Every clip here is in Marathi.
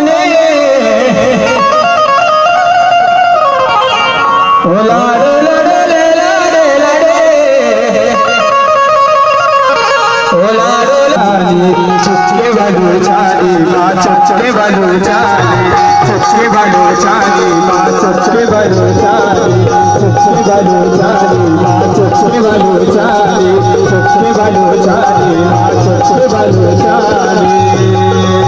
ने ओ लाडो लडले लाडे लाडे ओ लाडो लाडी चुचके बालू चाली माँ चुचके बालू चाली चुचके बालू चाली माँ चुचके बालू चाली चुचके बालू चाली माँ चुचके बालू चाली चुचके बालू चाली माँ चुचके बालू चाली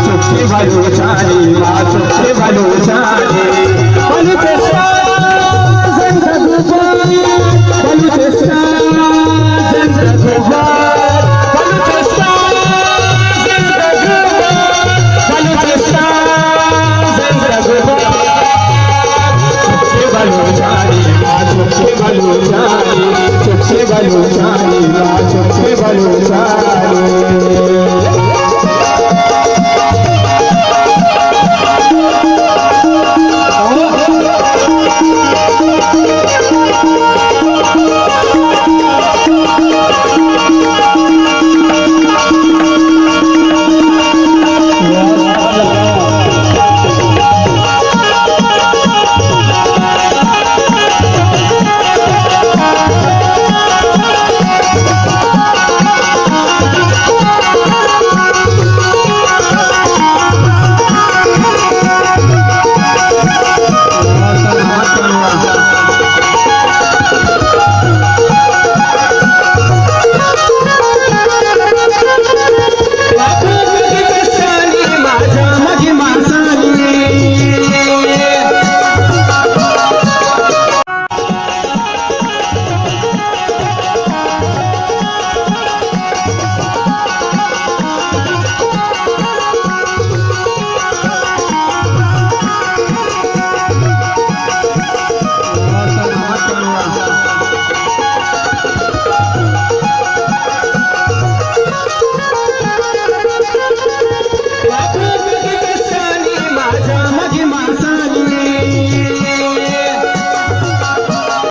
चुचके बालू चाली माँ चुचके बालू चाली